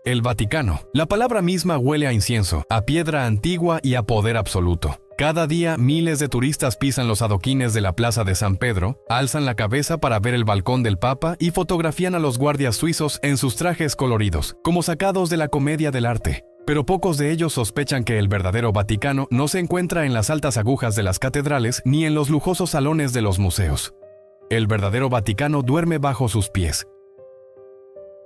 El Vaticano. La palabra misma huele a incienso, a piedra antigua y a poder absoluto. Cada día miles de turistas pisan los adoquines de la Plaza de San Pedro, alzan la cabeza para ver el balcón del Papa y fotografían a los guardias suizos en sus trajes coloridos, como sacados de la comedia del arte. Pero pocos de ellos sospechan que el verdadero Vaticano no se encuentra en las altas agujas de las catedrales ni en los lujosos salones de los museos. El verdadero Vaticano duerme bajo sus pies.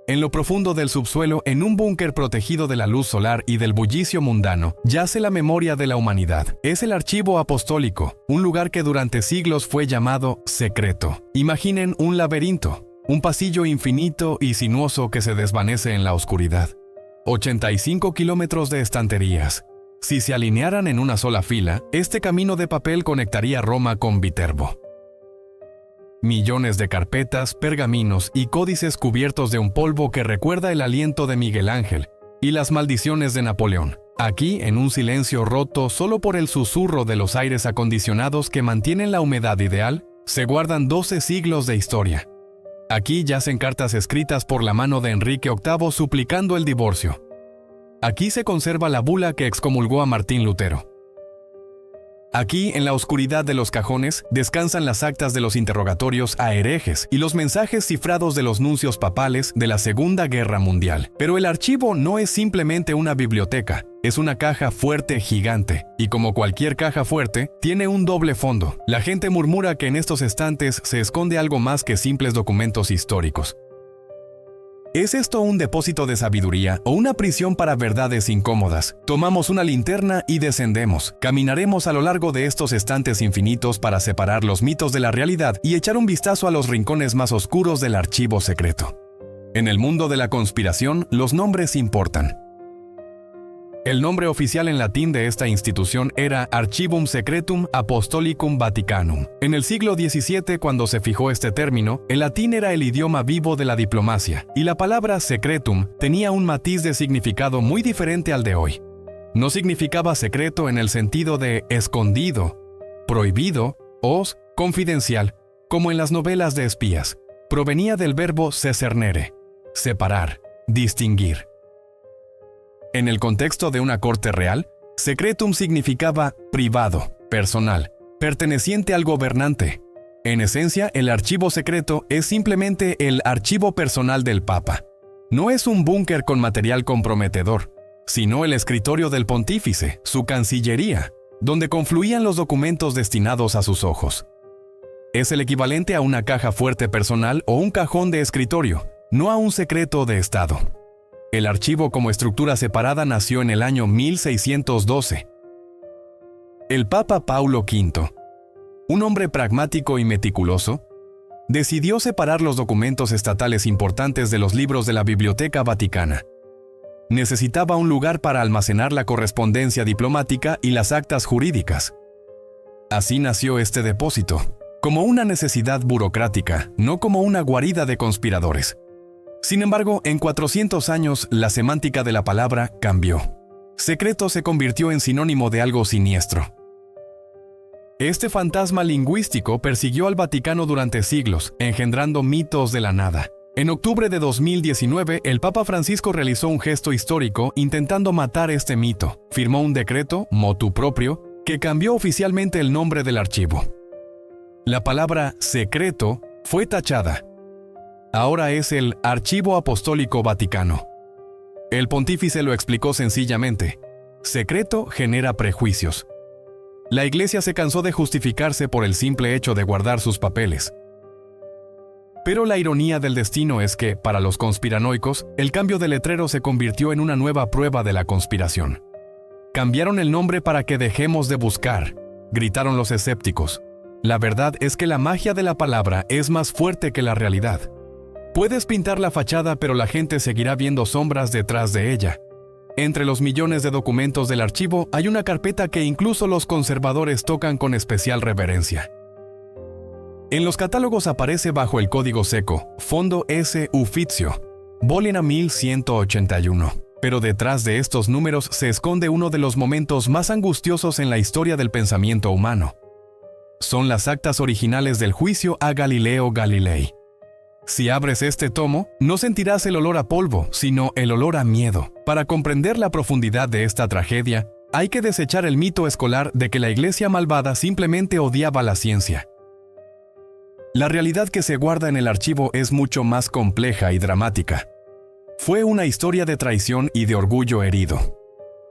En lo profundo del subsuelo, en un búnker protegido de la luz solar y del bullicio mundano, yace la memoria de la humanidad. Es el archivo apostólico, un lugar que durante siglos fue llamado secreto. Imaginen un laberinto, un pasillo infinito y sinuoso que se desvanece en la oscuridad. 85 kilómetros de estanterías. Si se alinearan en una sola fila, este camino de papel conectaría Roma con Viterbo. Millones de carpetas, pergaminos y códices cubiertos de un polvo que recuerda el aliento de Miguel Ángel y las maldiciones de Napoleón. Aquí, en un silencio roto solo por el susurro de los aires acondicionados que mantienen la humedad ideal, se guardan 12 siglos de historia. Aquí yacen cartas escritas por la mano de Enrique VIII suplicando el divorcio. Aquí se conserva la bula que excomulgó a Martín Lutero. Aquí, en la oscuridad de los cajones, descansan las actas de los interrogatorios a herejes y los mensajes cifrados de los nuncios papales de la Segunda Guerra Mundial. Pero el archivo no es simplemente una biblioteca, es una caja fuerte gigante, y como cualquier caja fuerte, tiene un doble fondo. La gente murmura que en estos estantes se esconde algo más que simples documentos históricos. ¿Es esto un depósito de sabiduría o una prisión para verdades incómodas? Tomamos una linterna y descendemos. Caminaremos a lo largo de estos estantes infinitos para separar los mitos de la realidad y echar un vistazo a los rincones más oscuros del archivo secreto. En el mundo de la conspiración, los nombres importan. El nombre oficial en latín de esta institución era Archivum Secretum Apostolicum Vaticanum. En el siglo XVII, cuando se fijó este término, el latín era el idioma vivo de la diplomacia, y la palabra secretum tenía un matiz de significado muy diferente al de hoy. No significaba secreto en el sentido de escondido, prohibido o confidencial, como en las novelas de espías. Provenía del verbo secernere, separar, distinguir. En el contexto de una corte real, secretum significaba privado, personal, perteneciente al gobernante. En esencia, el archivo secreto es simplemente el archivo personal del Papa. No es un búnker con material comprometedor, sino el escritorio del pontífice, su cancillería, donde confluían los documentos destinados a sus ojos. Es el equivalente a una caja fuerte personal o un cajón de escritorio, no a un secreto de Estado. El archivo como estructura separada nació en el año 1612. El Papa Paulo V, un hombre pragmático y meticuloso, decidió separar los documentos estatales importantes de los libros de la Biblioteca Vaticana. Necesitaba un lugar para almacenar la correspondencia diplomática y las actas jurídicas. Así nació este depósito, como una necesidad burocrática, no como una guarida de conspiradores. Sin embargo, en 400 años, la semántica de la palabra cambió. Secreto se convirtió en sinónimo de algo siniestro. Este fantasma lingüístico persiguió al Vaticano durante siglos, engendrando mitos de la nada. En octubre de 2019, el Papa Francisco realizó un gesto histórico intentando matar este mito. Firmó un decreto, motu proprio, que cambió oficialmente el nombre del archivo. La palabra secreto fue tachada. Ahora es el Archivo Apostólico Vaticano. El pontífice lo explicó sencillamente. Secreto genera prejuicios. La Iglesia se cansó de justificarse por el simple hecho de guardar sus papeles. Pero la ironía del destino es que, para los conspiranoicos, el cambio de letrero se convirtió en una nueva prueba de la conspiración. Cambiaron el nombre para que dejemos de buscar, gritaron los escépticos. La verdad es que la magia de la palabra es más fuerte que la realidad. Puedes pintar la fachada, pero la gente seguirá viendo sombras detrás de ella. Entre los millones de documentos del archivo hay una carpeta que incluso los conservadores tocan con especial reverencia. En los catálogos aparece bajo el código seco, Fondo S. Uffizio, Bolena 1181. Pero detrás de estos números se esconde uno de los momentos más angustiosos en la historia del pensamiento humano. Son las actas originales del juicio a Galileo Galilei. Si abres este tomo, no sentirás el olor a polvo, sino el olor a miedo. Para comprender la profundidad de esta tragedia, hay que desechar el mito escolar de que la iglesia malvada simplemente odiaba la ciencia. La realidad que se guarda en el archivo es mucho más compleja y dramática. Fue una historia de traición y de orgullo herido.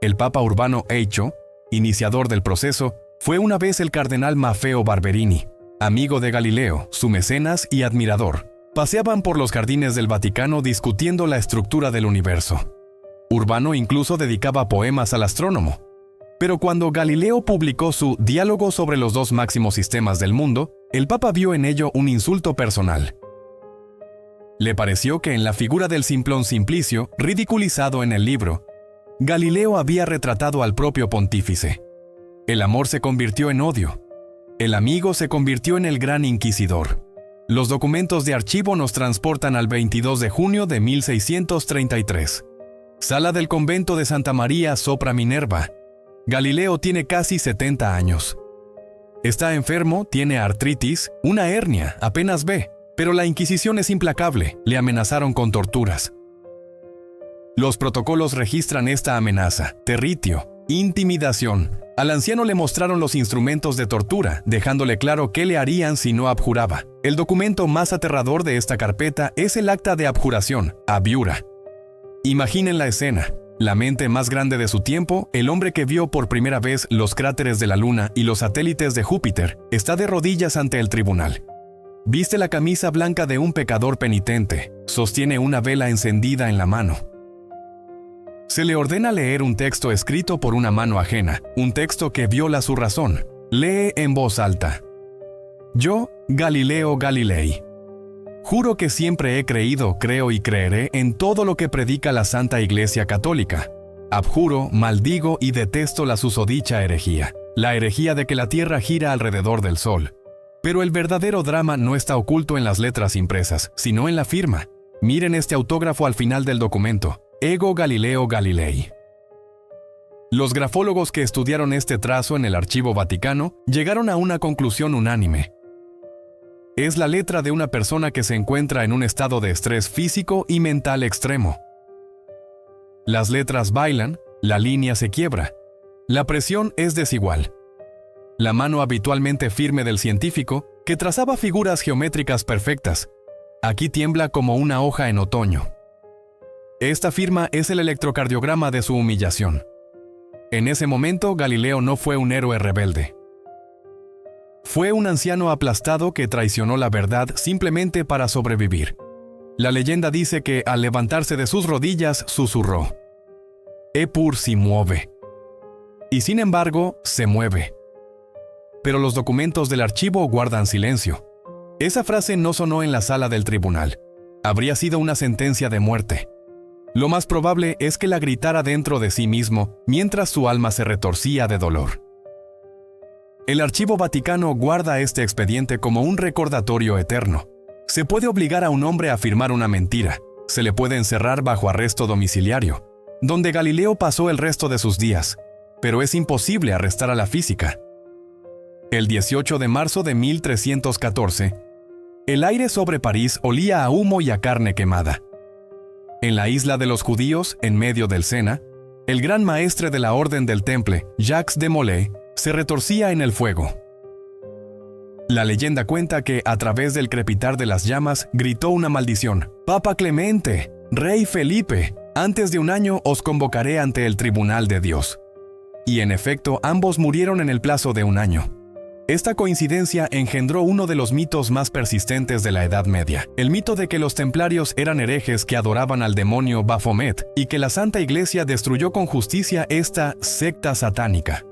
El Papa Urbano VIII, iniciador del proceso, fue una vez el cardenal Maffeo Barberini, amigo de Galileo, su mecenas y admirador. Paseaban por los jardines del Vaticano discutiendo la estructura del universo. Urbano incluso dedicaba poemas al astrónomo. Pero cuando Galileo publicó su Diálogo sobre los dos máximos sistemas del mundo, el Papa vio en ello un insulto personal. Le pareció que en la figura del simplón Simplicio, ridiculizado en el libro, Galileo había retratado al propio pontífice. El amor se convirtió en odio. El amigo se convirtió en el gran inquisidor. Los documentos de archivo nos transportan al 22 de junio de 1633. Sala del convento de Santa María sopra Minerva. Galileo tiene casi 70 años. Está enfermo, tiene artritis, una hernia, apenas ve, pero la Inquisición es implacable, le amenazaron con torturas. Los protocolos registran esta amenaza: territio, intimidación. Al anciano le mostraron los instrumentos de tortura, dejándole claro qué le harían si no abjuraba. El documento más aterrador de esta carpeta es el acta de abjuración, abiura. Imaginen la escena. La mente más grande de su tiempo, el hombre que vio por primera vez los cráteres de la Luna y los satélites de Júpiter, está de rodillas ante el tribunal. Viste la camisa blanca de un pecador penitente, sostiene una vela encendida en la mano. Se le ordena leer un texto escrito por una mano ajena, un texto que viola su razón. Lee en voz alta. Yo, Galileo Galilei, juro que siempre he creído, creo y creeré en todo lo que predica la Santa Iglesia Católica. Abjuro, maldigo y detesto la susodicha herejía, la herejía de que la Tierra gira alrededor del Sol. Pero el verdadero drama no está oculto en las letras impresas, sino en la firma. Miren este autógrafo al final del documento. Ego Galileo Galilei. Los grafólogos que estudiaron este trazo en el Archivo Vaticano llegaron a una conclusión unánime. Es la letra de una persona que se encuentra en un estado de estrés físico y mental extremo. Las letras bailan, la línea se quiebra. La presión es desigual. La mano habitualmente firme del científico, que trazaba figuras geométricas perfectas, aquí tiembla como una hoja en otoño. Esta firma es el electrocardiograma de su humillación. En ese momento, Galileo no fue un héroe rebelde. Fue un anciano aplastado que traicionó la verdad simplemente para sobrevivir. La leyenda dice que al levantarse de sus rodillas susurró: Eppur si muove. Y sin embargo, se mueve. Pero los documentos del archivo guardan silencio. Esa frase no sonó en la sala del tribunal. Habría sido una sentencia de muerte. Lo más probable es que la gritara dentro de sí mismo mientras su alma se retorcía de dolor. El Archivo Vaticano guarda este expediente como un recordatorio eterno. Se puede obligar a un hombre a afirmar una mentira. Se le puede encerrar bajo arresto domiciliario, donde Galileo pasó el resto de sus días, pero es imposible arrestar a la física. El 18 de marzo de 1314, el aire sobre París olía a humo y a carne quemada. En la isla de los judíos, en medio del Sena, el gran maestre de la Orden del Temple, Jacques de Molay, se retorcía en el fuego. La leyenda cuenta que, a través del crepitar de las llamas, gritó una maldición: «Papa Clemente, Rey Felipe, antes de un año os convocaré ante el tribunal de Dios». Y en efecto, ambos murieron en el plazo de un año. Esta coincidencia engendró uno de los mitos más persistentes de la Edad Media, el mito de que los templarios eran herejes que adoraban al demonio Baphomet y que la Santa Iglesia destruyó con justicia esta secta satánica.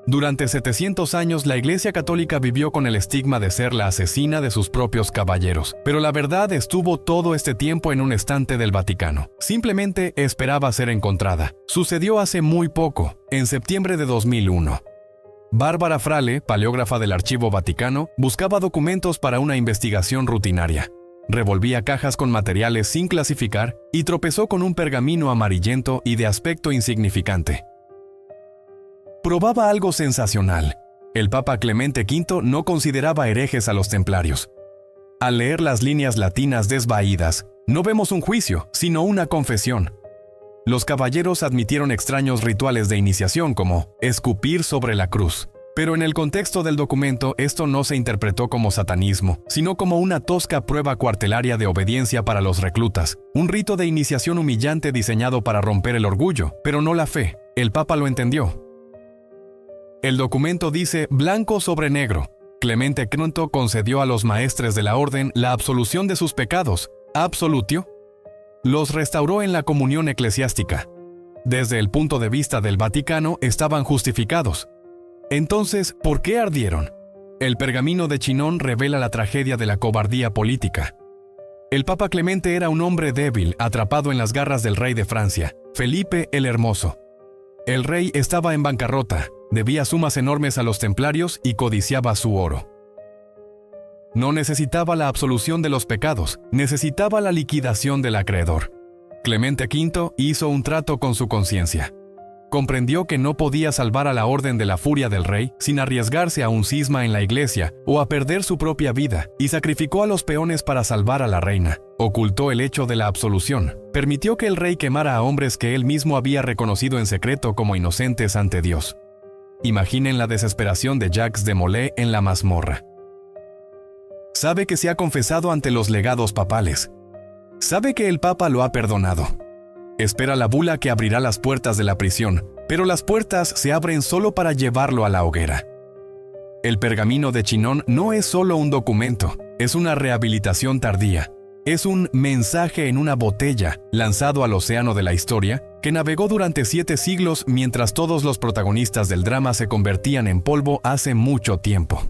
Durante 700 años la Iglesia Católica vivió con el estigma de ser la asesina de sus propios caballeros, pero la verdad estuvo todo este tiempo en un estante del Vaticano. Simplemente esperaba ser encontrada. Sucedió hace muy poco, en septiembre de 2001. Bárbara Frale, paleógrafa del Archivo Vaticano, buscaba documentos para una investigación rutinaria. Revolvía cajas con materiales sin clasificar y tropezó con un pergamino amarillento y de aspecto insignificante. Probaba algo sensacional. El Papa Clemente V no consideraba herejes a los templarios. Al leer las líneas latinas desvaídas, no vemos un juicio, sino una confesión. Los caballeros admitieron extraños rituales de iniciación como escupir sobre la cruz. Pero en el contexto del documento esto no se interpretó como satanismo, sino como una tosca prueba cuartelaria de obediencia para los reclutas, un rito de iniciación humillante diseñado para romper el orgullo, pero no la fe. El Papa lo entendió. El documento dice blanco sobre negro. Clemente V concedió a los maestres de la orden la absolución de sus pecados, absolutio. Los restauró en la comunión eclesiástica. Desde el punto de vista del Vaticano estaban justificados. Entonces, ¿por qué ardieron? El pergamino de Chinon revela la tragedia de la cobardía política. El Papa Clemente era un hombre débil, atrapado en las garras del rey de Francia, Felipe el Hermoso. El rey estaba en bancarrota, debía sumas enormes a los templarios y codiciaba su oro. No necesitaba la absolución de los pecados, necesitaba la liquidación del acreedor. Clemente V hizo un trato con su conciencia. Comprendió que no podía salvar a la orden de la furia del rey sin arriesgarse a un cisma en la iglesia o a perder su propia vida, y sacrificó a los peones para salvar a la reina. Ocultó el hecho de la absolución. Permitió que el rey quemara a hombres que él mismo había reconocido en secreto como inocentes ante Dios. Imaginen la desesperación de Jacques de Molay en la mazmorra. Sabe que se ha confesado ante los legados papales. Sabe que el Papa lo ha perdonado. Espera la bula que abrirá las puertas de la prisión, pero las puertas se abren solo para llevarlo a la hoguera. El pergamino de Chinon no es solo un documento, es una rehabilitación tardía. Es un mensaje en una botella lanzado al océano de la historia que navegó durante 7 siglos mientras todos los protagonistas del drama se convertían en polvo hace mucho tiempo.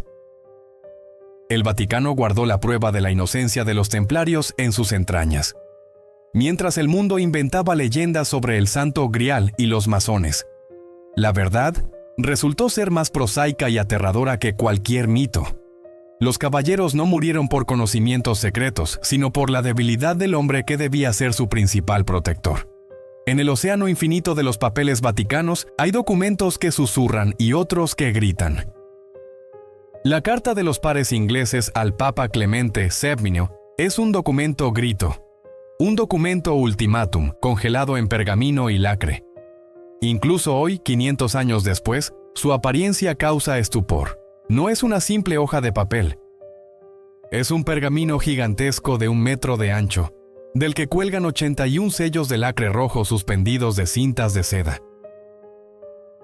El Vaticano guardó la prueba de la inocencia de los templarios en sus entrañas. Mientras el mundo inventaba leyendas sobre el Santo Grial y los masones. La verdad resultó ser más prosaica y aterradora que cualquier mito. Los caballeros no murieron por conocimientos secretos, sino por la debilidad del hombre que debía ser su principal protector. En el océano infinito de los papeles vaticanos hay documentos que susurran y otros que gritan. La carta de los pares ingleses al Papa Clemente VII es un documento grito. Un documento ultimátum, congelado en pergamino y lacre. Incluso hoy, 500 años después, su apariencia causa estupor. No es una simple hoja de papel. Es un pergamino gigantesco de 1 metro de ancho, del que cuelgan 81 sellos de lacre rojo suspendidos de cintas de seda.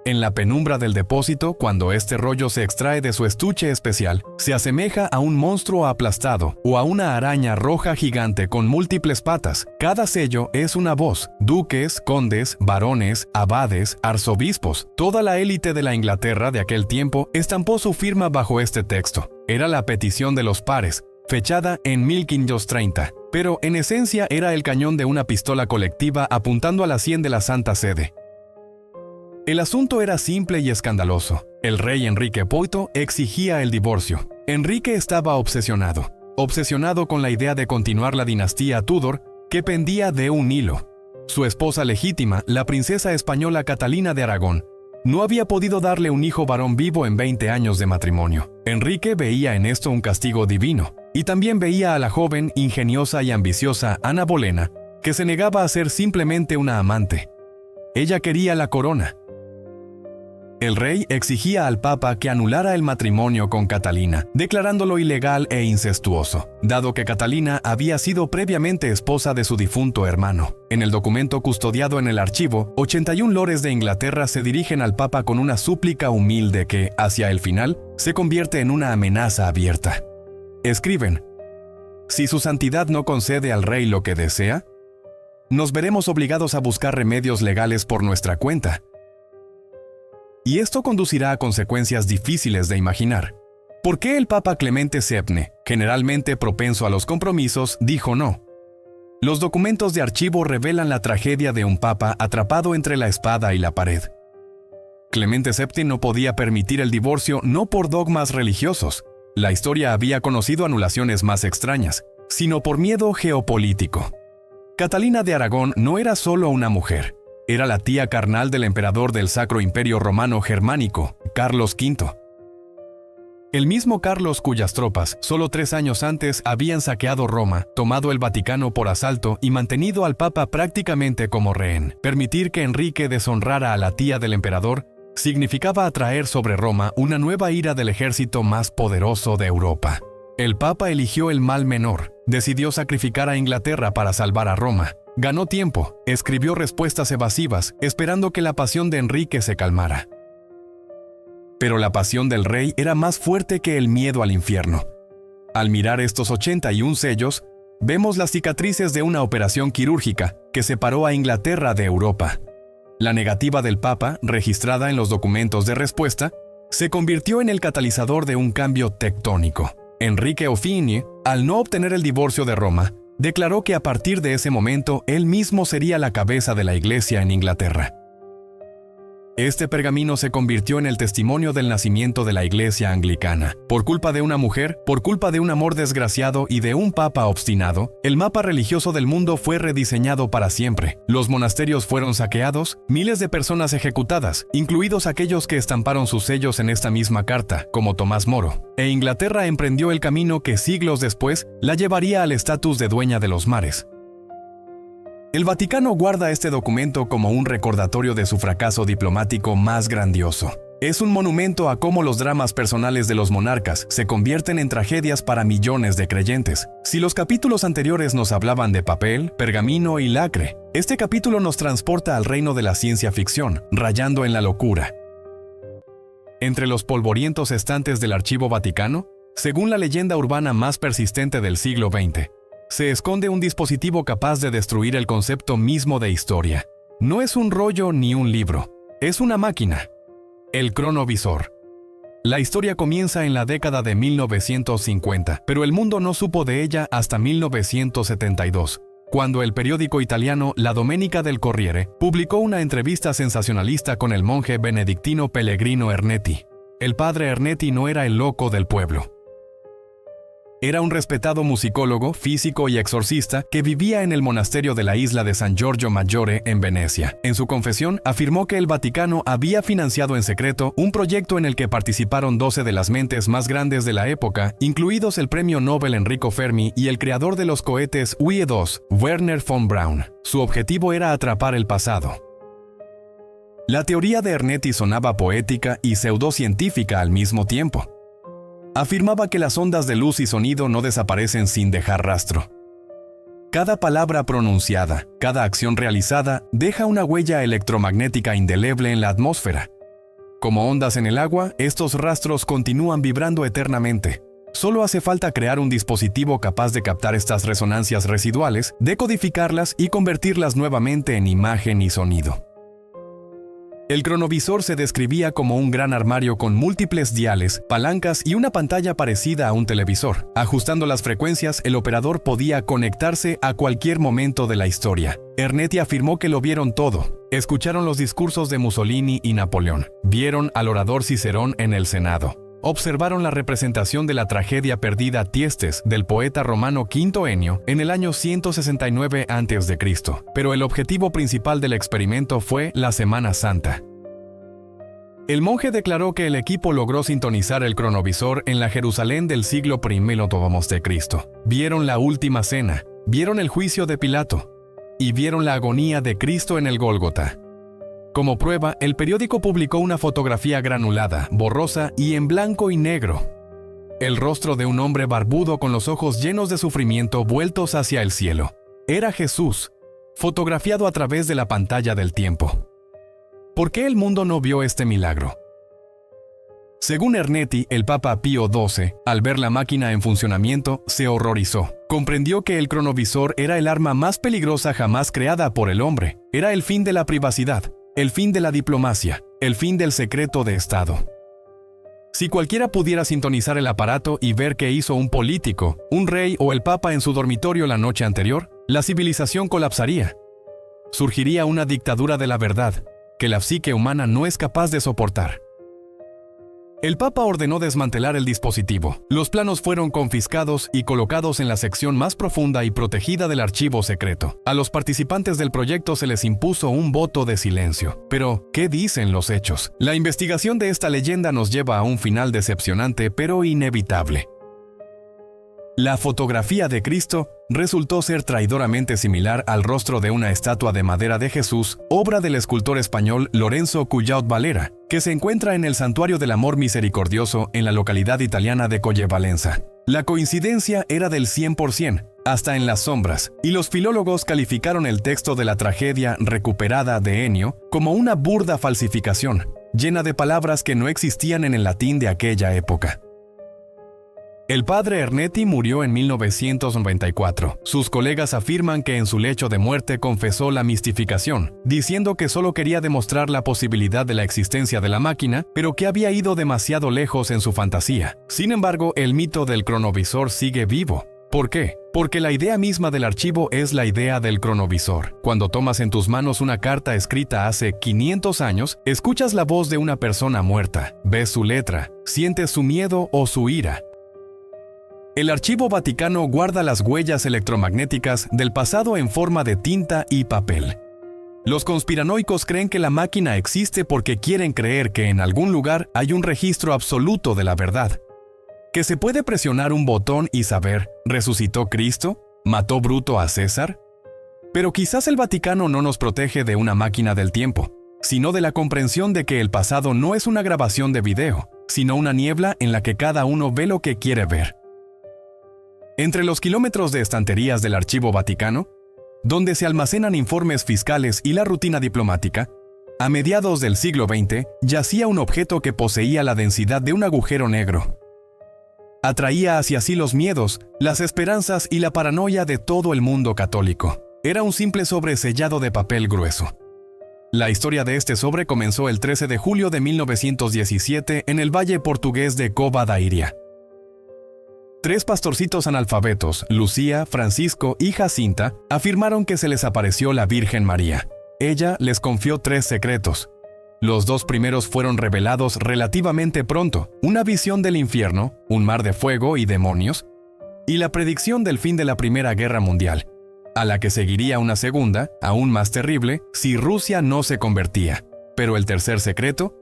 En la penumbra del depósito, cuando este rollo se extrae de su estuche especial, se asemeja a un monstruo aplastado o a una araña roja gigante con múltiples patas. Cada sello es una voz. Duques, condes, barones, abades, arzobispos, toda la élite de la Inglaterra de aquel tiempo estampó su firma bajo este texto. Era la petición de los pares, fechada en 1530, pero en esencia era el cañón de una pistola colectiva apuntando a la sien de la Santa Sede. El asunto era simple y escandaloso. El rey Enrique VIII exigía el divorcio. Enrique estaba obsesionado con la idea de continuar la dinastía Tudor, que pendía de un hilo. Su esposa legítima, la princesa española Catalina de Aragón, no había podido darle un hijo varón vivo en 20 años de matrimonio. Enrique veía en esto un castigo divino, y también veía a la joven, ingeniosa y ambiciosa Ana Bolena, que se negaba a ser simplemente una amante. Ella quería la corona. El rey exigía al Papa que anulara el matrimonio con Catalina, declarándolo ilegal e incestuoso, dado que Catalina había sido previamente esposa de su difunto hermano. En el documento custodiado en el archivo, 81 lores de Inglaterra se dirigen al Papa con una súplica humilde que, hacia el final, se convierte en una amenaza abierta. Escriben: si su santidad no concede al rey lo que desea, nos veremos obligados a buscar remedios legales por nuestra cuenta. Y esto conducirá a consecuencias difíciles de imaginar. ¿Por qué el Papa Clemente VII, generalmente propenso a los compromisos, dijo no? Los documentos de archivo revelan la tragedia de un papa atrapado entre la espada y la pared. Clemente VII no podía permitir el divorcio no por dogmas religiosos. La historia había conocido anulaciones más extrañas, sino por miedo geopolítico. Catalina de Aragón no era solo una mujer. Era la tía carnal del emperador del Sacro Imperio Romano Germánico, Carlos V. El mismo Carlos, cuyas tropas, solo 3 años antes, habían saqueado Roma, tomado el Vaticano por asalto y mantenido al Papa prácticamente como rehén. Permitir que Enrique deshonrara a la tía del emperador significaba atraer sobre Roma una nueva ira del ejército más poderoso de Europa. El Papa eligió el mal menor, decidió sacrificar a Inglaterra para salvar a Roma. Ganó tiempo, escribió respuestas evasivas, esperando que la pasión de Enrique se calmara. Pero la pasión del rey era más fuerte que el miedo al infierno. Al mirar estos 81 sellos, vemos las cicatrices de una operación quirúrgica que separó a Inglaterra de Europa. La negativa del Papa, registrada en los documentos de respuesta, se convirtió en el catalizador de un cambio tectónico. Enrique Ofinie, al no obtener el divorcio de Roma, declaró que a partir de ese momento él mismo sería la cabeza de la Iglesia en Inglaterra. Este pergamino se convirtió en el testimonio del nacimiento de la Iglesia anglicana. Por culpa de una mujer, por culpa de un amor desgraciado y de un papa obstinado, el mapa religioso del mundo fue rediseñado para siempre. Los monasterios fueron saqueados, miles de personas ejecutadas, incluidos aquellos que estamparon sus sellos en esta misma carta, como Tomás Moro. E Inglaterra emprendió el camino que siglos después la llevaría al estatus de dueña de los mares. El Vaticano guarda este documento como un recordatorio de su fracaso diplomático más grandioso. Es un monumento a cómo los dramas personales de los monarcas se convierten en tragedias para millones de creyentes. Si los capítulos anteriores nos hablaban de papel, pergamino y lacre, este capítulo nos transporta al reino de la ciencia ficción, rayando en la locura. Entre los polvorientos estantes del Archivo Vaticano, según la leyenda urbana más persistente del siglo XX, se esconde un dispositivo capaz de destruir el concepto mismo de historia. No es un rollo ni un libro, es una máquina. El cronovisor. La historia comienza en la década de 1950, pero el mundo no supo de ella hasta 1972, cuando el periódico italiano La Domenica del Corriere publicó una entrevista sensacionalista con el monje benedictino Pellegrino Ernetti. El padre Ernetti no era el loco del pueblo. Era un respetado musicólogo, físico y exorcista que vivía en el monasterio de la isla de San Giorgio Maggiore en Venecia. En su confesión, afirmó que el Vaticano había financiado en secreto un proyecto en el que participaron 12 de las mentes más grandes de la época, incluidos el premio Nobel Enrico Fermi y el creador de los cohetes UE-2, Werner von Braun. Su objetivo era atrapar el pasado. La teoría de Ernetti sonaba poética y pseudocientífica al mismo tiempo. Afirmaba que las ondas de luz y sonido no desaparecen sin dejar rastro. Cada palabra pronunciada, cada acción realizada, deja una huella electromagnética indeleble en la atmósfera. Como ondas en el agua, estos rastros continúan vibrando eternamente. Solo hace falta crear un dispositivo capaz de captar estas resonancias residuales, decodificarlas y convertirlas nuevamente en imagen y sonido. El cronovisor se describía como un gran armario con múltiples diales, palancas y una pantalla parecida a un televisor. Ajustando las frecuencias, el operador podía conectarse a cualquier momento de la historia. Ernetti afirmó que lo vieron todo. Escucharon los discursos de Mussolini y Napoleón. Vieron al orador Cicerón en el Senado. Observaron la representación de la tragedia perdida Tiestes del poeta romano Quinto Enio en el año 169 a.C., pero el objetivo principal del experimento fue la Semana Santa. El monje declaró que el equipo logró sintonizar el cronovisor en la Jerusalén del siglo I a.C. Vieron la última cena, vieron el juicio de Pilato y vieron la agonía de Cristo en el Gólgota. Como prueba, el periódico publicó una fotografía granulada, borrosa y en blanco y negro. El rostro de un hombre barbudo con los ojos llenos de sufrimiento vueltos hacia el cielo. Era Jesús, fotografiado a través de la pantalla del tiempo. ¿Por qué el mundo no vio este milagro? Según Ernetti, el Papa Pío XII, al ver la máquina en funcionamiento, se horrorizó. Comprendió que el cronovisor era el arma más peligrosa jamás creada por el hombre. Era el fin de la privacidad. El fin de la diplomacia, el fin del secreto de Estado. Si cualquiera pudiera sintonizar el aparato y ver qué hizo un político, un rey o el papa en su dormitorio la noche anterior, la civilización colapsaría. Surgiría una dictadura de la verdad, que la psique humana no es capaz de soportar. El Papa ordenó desmantelar el dispositivo. Los planos fueron confiscados y colocados en la sección más profunda y protegida del archivo secreto. A los participantes del proyecto se les impuso un voto de silencio. Pero, ¿qué dicen los hechos? La investigación de esta leyenda nos lleva a un final decepcionante pero inevitable. La fotografía de Cristo resultó ser traidoramente similar al rostro de una estatua de madera de Jesús, obra del escultor español Lorenzo Cullaut Valera, que se encuentra en el Santuario del Amor Misericordioso en la localidad italiana de Collevalenza. La coincidencia era del 100%, hasta en las sombras, y los filólogos calificaron el texto de la tragedia recuperada de Ennio como una burda falsificación, llena de palabras que no existían en el latín de aquella época. El padre Ernetti murió en 1994. Sus colegas afirman que en su lecho de muerte confesó la mistificación, diciendo que solo quería demostrar la posibilidad de la existencia de la máquina, pero que había ido demasiado lejos en su fantasía. Sin embargo, el mito del cronovisor sigue vivo. ¿Por qué? Porque la idea misma del archivo es la idea del cronovisor. Cuando tomas en tus manos una carta escrita hace 500 años, escuchas la voz de una persona muerta, ves su letra, sientes su miedo o su ira. El Archivo Vaticano guarda las huellas electromagnéticas del pasado en forma de tinta y papel. Los conspiranoicos creen que la máquina existe porque quieren creer que en algún lugar hay un registro absoluto de la verdad. ¿Que se puede presionar un botón y saber, ¿resucitó Cristo? ¿Mató Bruto a César? Pero quizás el Vaticano no nos protege de una máquina del tiempo, sino de la comprensión de que el pasado no es una grabación de video, sino una niebla en la que cada uno ve lo que quiere ver. Entre los kilómetros de estanterías del Archivo Vaticano, donde se almacenan informes fiscales y la rutina diplomática, a mediados del siglo XX yacía un objeto que poseía la densidad de un agujero negro. Atraía hacia sí los miedos, las esperanzas y la paranoia de todo el mundo católico. Era un simple sobre sellado de papel grueso. La historia de este sobre comenzó el 13 de julio de 1917 en el valle portugués de Cova da Iria. 3 pastorcitos analfabetos, Lucía, Francisco y Jacinta, afirmaron que se les apareció la Virgen María. Ella les confió 3 secretos. Los 2 primeros fueron revelados relativamente pronto: una visión del infierno, un mar de fuego y demonios, y la predicción del fin de la Primera Guerra Mundial, a la que seguiría una segunda, aún más terrible, si Rusia no se convertía. Pero el tercer secreto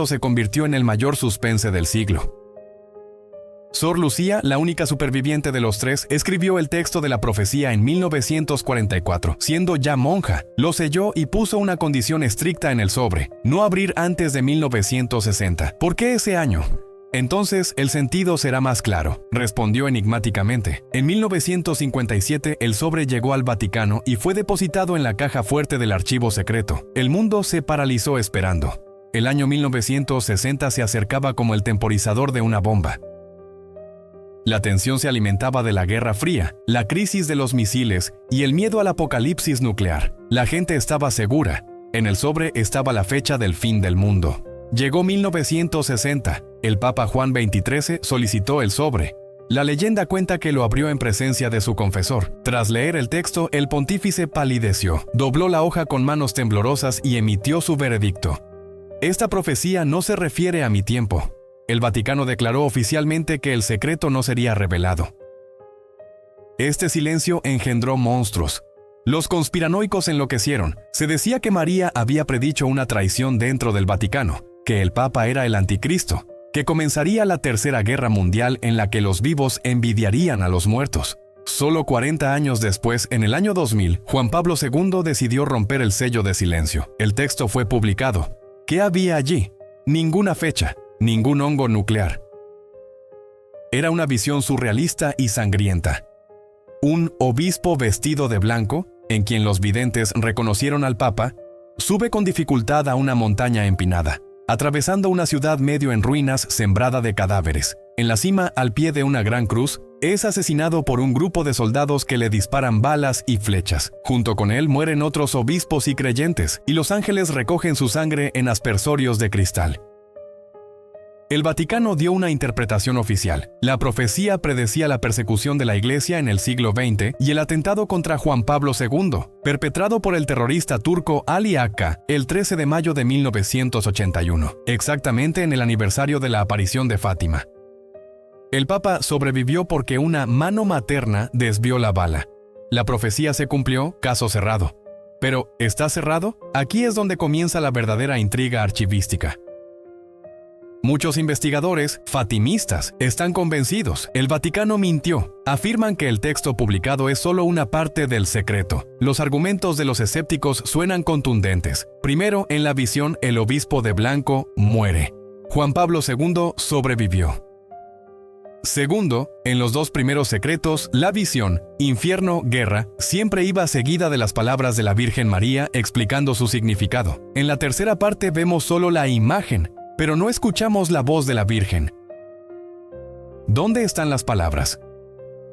se convirtió en el mayor suspense del siglo. Sor Lucía, la única superviviente de los 3, escribió el texto de la profecía en 1944. Siendo ya monja, lo selló y puso una condición estricta en el sobre: no abrir antes de 1960. ¿Por qué ese año? Entonces el sentido será más claro, respondió enigmáticamente. En 1957 el sobre llegó al Vaticano y fue depositado en la caja fuerte del archivo secreto. El mundo se paralizó esperando. El año 1960 se acercaba como el temporizador de una bomba. La tensión se alimentaba de la Guerra Fría, la crisis de los misiles y el miedo al apocalipsis nuclear. La gente estaba segura. En el sobre estaba la fecha del fin del mundo. Llegó 1960. El Papa Juan XXIII solicitó el sobre. La leyenda cuenta que lo abrió en presencia de su confesor. Tras leer el texto, el pontífice palideció, dobló la hoja con manos temblorosas y emitió su veredicto. Esta profecía no se refiere a mi tiempo. El Vaticano declaró oficialmente que el secreto no sería revelado. Este silencio engendró monstruos. Los conspiranoicos enloquecieron. Se decía que María había predicho una traición dentro del Vaticano, que el Papa era el anticristo, que comenzaría la Tercera Guerra Mundial en la que los vivos envidiarían a los muertos. Solo 40 años después, en el año 2000, Juan Pablo II decidió romper el sello de silencio. El texto fue publicado. ¿Qué había allí? Ninguna fecha. Ningún hongo nuclear. Era una visión surrealista y sangrienta. Un obispo vestido de blanco, en quien los videntes reconocieron al Papa, sube con dificultad a una montaña empinada, atravesando una ciudad medio en ruinas sembrada de cadáveres. En la cima, al pie de una gran cruz, es asesinado por un grupo de soldados que le disparan balas y flechas. Junto con él mueren otros obispos y creyentes, y los ángeles recogen su sangre en aspersorios de cristal. El Vaticano dio una interpretación oficial. La profecía predecía la persecución de la Iglesia en el siglo XX y el atentado contra Juan Pablo II, perpetrado por el terrorista turco Ali Akka el 13 de mayo de 1981, exactamente en el aniversario de la aparición de Fátima. El Papa sobrevivió porque una mano materna desvió la bala. La profecía se cumplió, caso cerrado. Pero, ¿está cerrado? Aquí es donde comienza la verdadera intriga archivística. Muchos investigadores fatimistas están convencidos. El Vaticano mintió. Afirman que el texto publicado es solo una parte del secreto. Los argumentos de los escépticos suenan contundentes. Primero, en la visión, el obispo de blanco muere. Juan Pablo II sobrevivió. Segundo, en los dos primeros secretos, la visión, infierno, guerra, siempre iba seguida de las palabras de la Virgen María explicando su significado. En la tercera parte vemos solo la imagen, pero no escuchamos la voz de la Virgen. ¿Dónde están las palabras?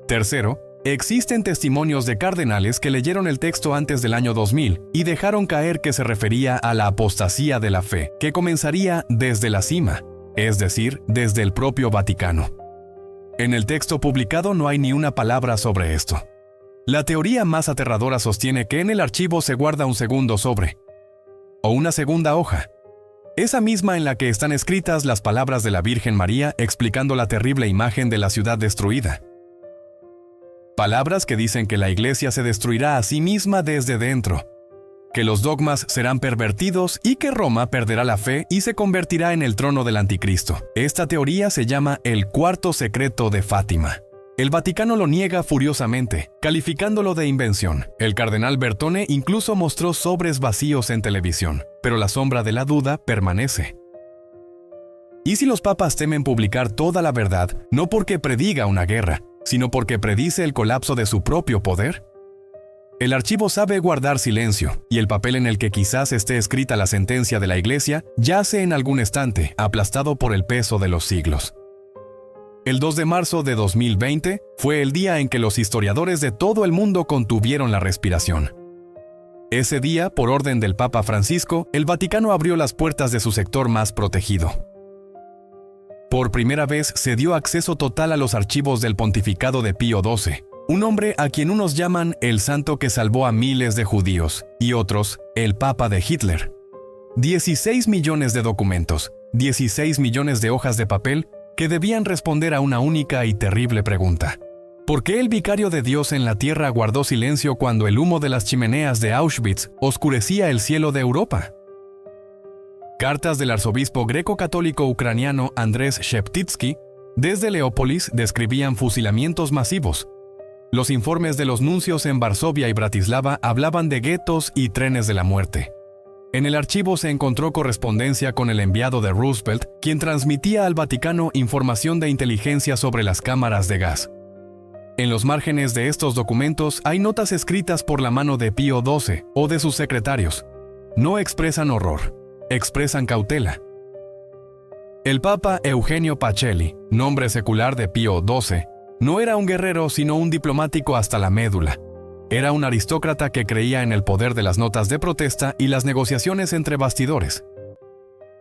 Tercero, existen testimonios de cardenales que leyeron el texto antes del año 2000 y dejaron caer que se refería a la apostasía de la fe, que comenzaría desde la cima, es decir, desde el propio Vaticano. En el texto publicado no hay ni una palabra sobre esto. La teoría más aterradora sostiene que en el archivo se guarda un segundo sobre, o una segunda hoja, esa misma en la que están escritas las palabras de la Virgen María explicando la terrible imagen de la ciudad destruida. Palabras que dicen que la Iglesia se destruirá a sí misma desde dentro, que los dogmas serán pervertidos y que Roma perderá la fe y se convertirá en el trono del anticristo. Esta teoría se llama el cuarto secreto de Fátima. El Vaticano lo niega furiosamente, calificándolo de invención. El cardenal Bertone incluso mostró sobres vacíos en televisión, pero la sombra de la duda permanece. ¿Y si los papas temen publicar toda la verdad, no porque prediga una guerra, sino porque predice el colapso de su propio poder? El archivo sabe guardar silencio, y el papel en el que quizás esté escrita la sentencia de la Iglesia yace en algún estante, aplastado por el peso de los siglos. El 2 de marzo de 2020 fue el día en que los historiadores de todo el mundo contuvieron la respiración. Ese día, por orden del Papa Francisco, el Vaticano abrió las puertas de su sector más protegido. Por primera vez se dio acceso total a los archivos del pontificado de Pío XII, un hombre a quien unos llaman el santo que salvó a miles de judíos y otros el Papa de Hitler. 16 millones de documentos, 16 millones de hojas de papel que debían responder a una única y terrible pregunta. ¿Por qué el vicario de Dios en la tierra guardó silencio cuando el humo de las chimeneas de Auschwitz oscurecía el cielo de Europa? Cartas del arzobispo greco-católico ucraniano Andrés Sheptytsky desde Leópolis describían fusilamientos masivos. Los informes de los nuncios en Varsovia y Bratislava hablaban de guetos y trenes de la muerte. En el archivo se encontró correspondencia con el enviado de Roosevelt, quien transmitía al Vaticano información de inteligencia sobre las cámaras de gas. En los márgenes de estos documentos hay notas escritas por la mano de Pío XII o de sus secretarios. No expresan horror, expresan cautela. El Papa Eugenio Pacelli, nombre secular de Pío XII, no era un guerrero sino un diplomático hasta la médula. Era un aristócrata que creía en el poder de las notas de protesta y las negociaciones entre bastidores.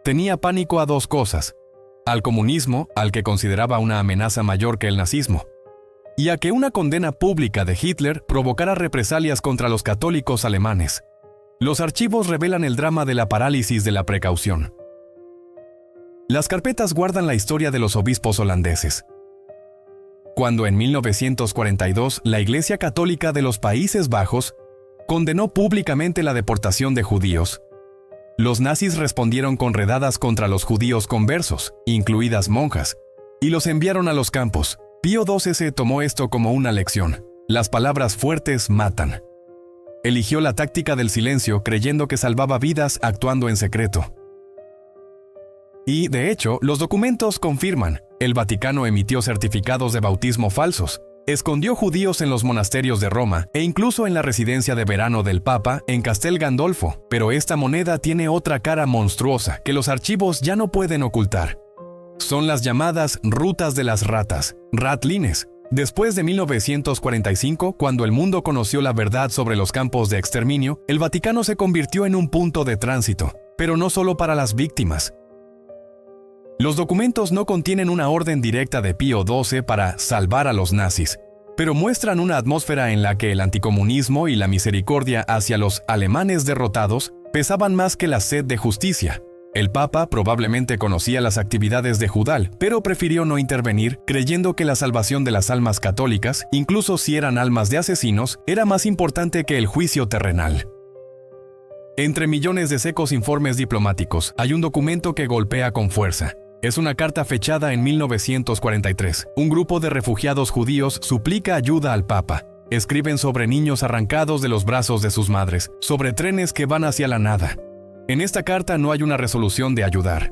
Tenía pánico a dos cosas: al comunismo, al que consideraba una amenaza mayor que el nazismo, y a que una condena pública de Hitler provocara represalias contra los católicos alemanes. Los archivos revelan el drama de la parálisis de la precaución. Las carpetas guardan la historia de los obispos holandeses. Cuando en 1942 la Iglesia Católica de los Países Bajos condenó públicamente la deportación de judíos, los nazis respondieron con redadas contra los judíos conversos, incluidas monjas, y los enviaron a los campos. Pío XII tomó esto como una lección. Las palabras fuertes matan. Eligió la táctica del silencio creyendo que salvaba vidas actuando en secreto. Y, de hecho, los documentos confirman. El Vaticano emitió certificados de bautismo falsos, escondió judíos en los monasterios de Roma e incluso en la residencia de verano del Papa en Castel Gandolfo, pero esta moneda tiene otra cara monstruosa que los archivos ya no pueden ocultar. Son las llamadas rutas de las ratas, ratlines. Después de 1945, cuando el mundo conoció la verdad sobre los campos de exterminio, el Vaticano se convirtió en un punto de tránsito, pero no solo para las víctimas. Los documentos no contienen una orden directa de Pío XII para salvar a los nazis, pero muestran una atmósfera en la que el anticomunismo y la misericordia hacia los alemanes derrotados pesaban más que la sed de justicia. El Papa probablemente conocía las actividades de Judal, pero prefirió no intervenir, creyendo que la salvación de las almas católicas, incluso si eran almas de asesinos, era más importante que el juicio terrenal. Entre millones de secos informes diplomáticos, hay un documento que golpea con fuerza. Es una carta fechada en 1943. Un grupo de refugiados judíos suplica ayuda al Papa. Escriben sobre niños arrancados de los brazos de sus madres, sobre trenes que van hacia la nada. En esta carta no hay una resolución de ayudar.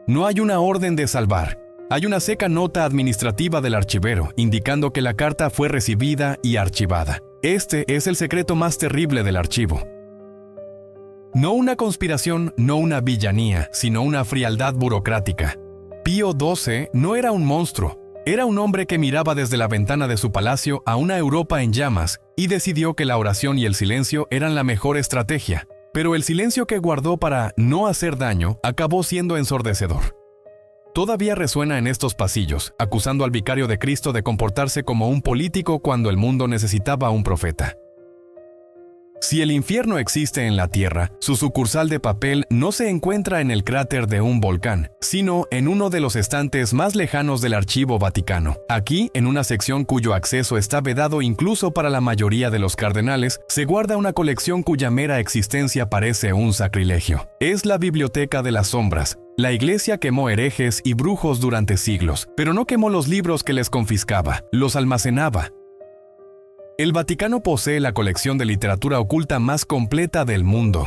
No hay una orden de salvar. Hay una seca nota administrativa del archivero, indicando que la carta fue recibida y archivada. Este es el secreto más terrible del archivo. No una conspiración, no una villanía, sino una frialdad burocrática. Pío XII no era un monstruo. Era un hombre que miraba desde la ventana de su palacio a una Europa en llamas y decidió que la oración y el silencio eran la mejor estrategia. Pero el silencio que guardó para no hacer daño acabó siendo ensordecedor. Todavía resuena en estos pasillos, acusando al vicario de Cristo de comportarse como un político cuando el mundo necesitaba un profeta. Si el infierno existe en la tierra, su sucursal de papel no se encuentra en el cráter de un volcán, sino en uno de los estantes más lejanos del Archivo Vaticano. Aquí, en una sección cuyo acceso está vedado incluso para la mayoría de los cardenales, se guarda una colección cuya mera existencia parece un sacrilegio. Es la Biblioteca de las Sombras. La Iglesia quemó herejes y brujos durante siglos, pero no quemó los libros que les confiscaba, los almacenaba. El Vaticano posee la colección de literatura oculta más completa del mundo.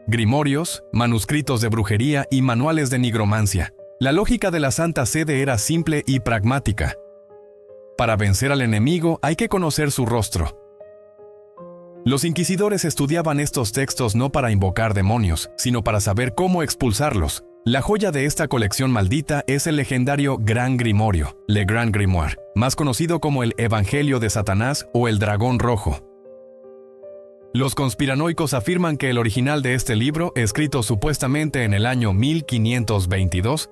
Grimorios, manuscritos de brujería y manuales de nigromancia. La lógica de la Santa Sede era simple y pragmática. Para vencer al enemigo hay que conocer su rostro. Los inquisidores estudiaban estos textos no para invocar demonios, sino para saber cómo expulsarlos. La joya de esta colección maldita es el legendario Gran Grimorio, Le Grand Grimoire, más conocido como el Evangelio de Satanás o el Dragón Rojo. Los conspiranoicos afirman que el original de este libro, escrito supuestamente en el año 1522,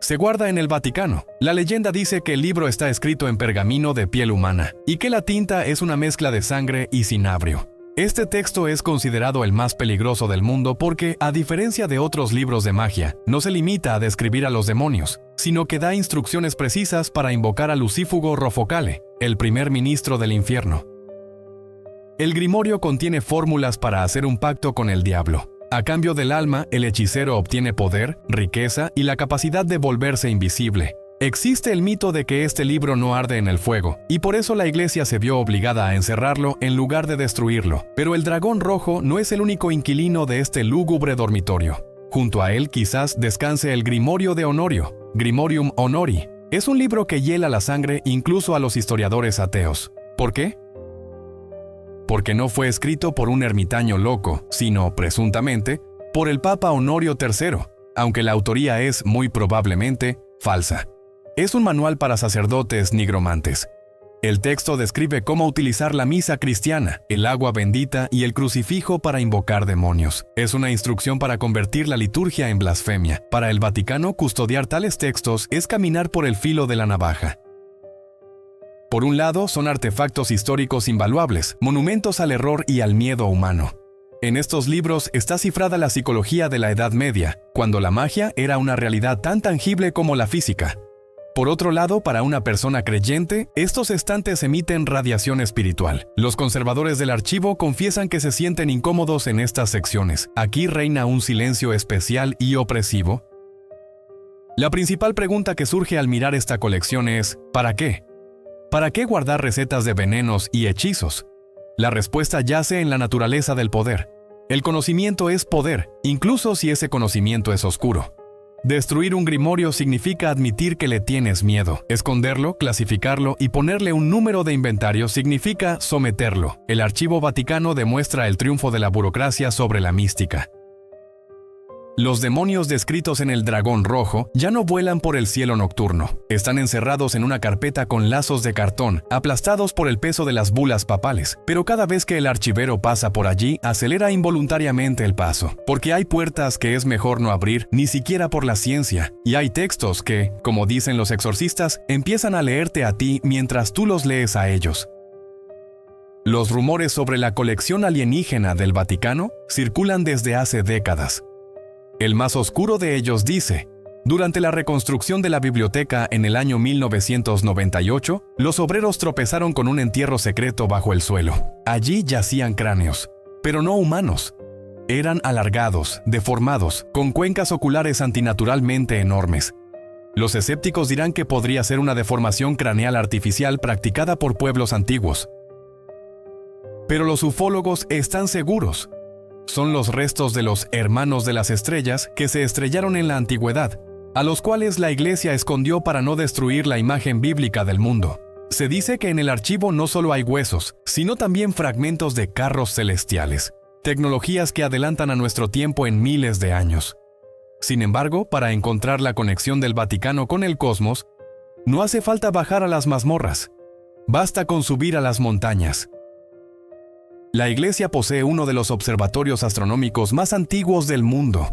se guarda en el Vaticano. La leyenda dice que el libro está escrito en pergamino de piel humana y que la tinta es una mezcla de sangre y cinabrio. Este texto es considerado el más peligroso del mundo porque, a diferencia de otros libros de magia, no se limita a describir a los demonios, sino que da instrucciones precisas para invocar a Lucífugo Rofocale, el primer ministro del infierno. El Grimorio contiene fórmulas para hacer un pacto con el diablo. A cambio del alma, el hechicero obtiene poder, riqueza y la capacidad de volverse invisible. Existe el mito de que este libro no arde en el fuego, y por eso la Iglesia se vio obligada a encerrarlo en lugar de destruirlo. Pero el Dragón Rojo no es el único inquilino de este lúgubre dormitorio. Junto a él quizás descanse el Grimorio de Honorio, Grimorium Honori. Es un libro que hiela la sangre incluso a los historiadores ateos. ¿Por qué? Porque no fue escrito por un ermitaño loco, sino, presuntamente, por el Papa Honorio III, aunque la autoría es, muy probablemente, falsa. Es un manual para sacerdotes nigromantes. El texto describe cómo utilizar la misa cristiana, el agua bendita y el crucifijo para invocar demonios. Es una instrucción para convertir la liturgia en blasfemia. Para el Vaticano, custodiar tales textos es caminar por el filo de la navaja. Por un lado, son artefactos históricos invaluables, monumentos al error y al miedo humano. En estos libros está cifrada la psicología de la Edad Media, cuando la magia era una realidad tan tangible como la física. Por otro lado, para una persona creyente, estos estantes emiten radiación espiritual. Los conservadores del archivo confiesan que se sienten incómodos en estas secciones. Aquí reina un silencio especial y opresivo. La principal pregunta que surge al mirar esta colección es, ¿para qué? ¿Para qué guardar recetas de venenos y hechizos? La respuesta yace en la naturaleza del poder. El conocimiento es poder, incluso si ese conocimiento es oscuro. Destruir un grimorio significa admitir que le tienes miedo. Esconderlo, clasificarlo y ponerle un número de inventario significa someterlo. El Archivo Vaticano demuestra el triunfo de la burocracia sobre la mística. Los demonios descritos en el dragón rojo ya no vuelan por el cielo nocturno. Están encerrados en una carpeta con lazos de cartón, aplastados por el peso de las bulas papales. Pero cada vez que el archivero pasa por allí, acelera involuntariamente el paso. Porque hay puertas que es mejor no abrir, ni siquiera por la ciencia. Y hay textos que, como dicen los exorcistas, empiezan a leerte a ti mientras tú los lees a ellos. Los rumores sobre la colección alienígena del Vaticano circulan desde hace décadas. El más oscuro de ellos dice: durante la reconstrucción de la biblioteca en el año 1998, los obreros tropezaron con un entierro secreto bajo el suelo. Allí yacían cráneos, pero no humanos. Eran alargados, deformados, con cuencas oculares antinaturalmente enormes. Los escépticos dirán que podría ser una deformación craneal artificial practicada por pueblos antiguos. Pero los ufólogos están seguros. Son los restos de los hermanos de las estrellas que se estrellaron en la antigüedad, a los cuales la Iglesia escondió para no destruir la imagen bíblica del mundo. Se dice que en el archivo no solo hay huesos, sino también fragmentos de carros celestiales, tecnologías que adelantan a nuestro tiempo en miles de años. Sin embargo, para encontrar la conexión del Vaticano con el cosmos, no hace falta bajar a las mazmorras. Basta con subir a las montañas. La Iglesia posee uno de los observatorios astronómicos más antiguos del mundo.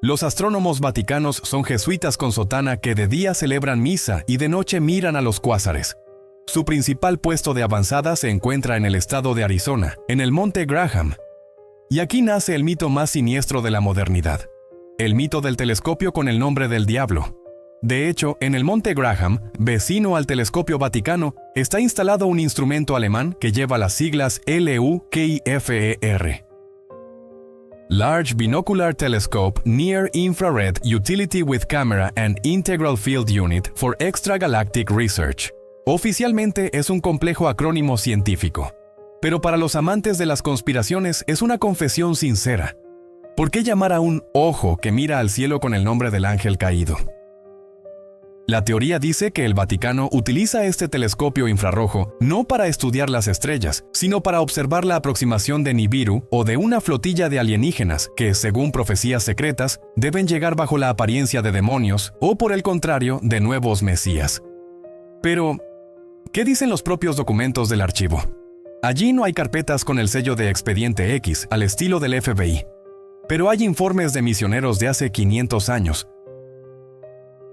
Los astrónomos vaticanos son jesuitas con sotana que de día celebran misa y de noche miran a los cuásares. Su principal puesto de avanzada se encuentra en el estado de Arizona, en el Monte Graham. Y aquí nace el mito más siniestro de la modernidad: el mito del telescopio con el nombre del diablo. De hecho, en el Monte Graham, vecino al telescopio Vaticano, está instalado un instrumento alemán que lleva las siglas LUKIFER. Large Binocular Telescope Near Infrared Utility with Camera and Integral Field Unit for Extragalactic Research. Oficialmente es un complejo acrónimo científico, pero para los amantes de las conspiraciones es una confesión sincera. ¿Por qué llamar a un ojo que mira al cielo con el nombre del ángel caído? La teoría dice que el Vaticano utiliza este telescopio infrarrojo no para estudiar las estrellas, sino para observar la aproximación de Nibiru o de una flotilla de alienígenas que, según profecías secretas, deben llegar bajo la apariencia de demonios o, por el contrario, de nuevos mesías. Pero, ¿qué dicen los propios documentos del archivo? Allí no hay carpetas con el sello de Expediente X al estilo del FBI, pero hay informes de misioneros de hace 500 años.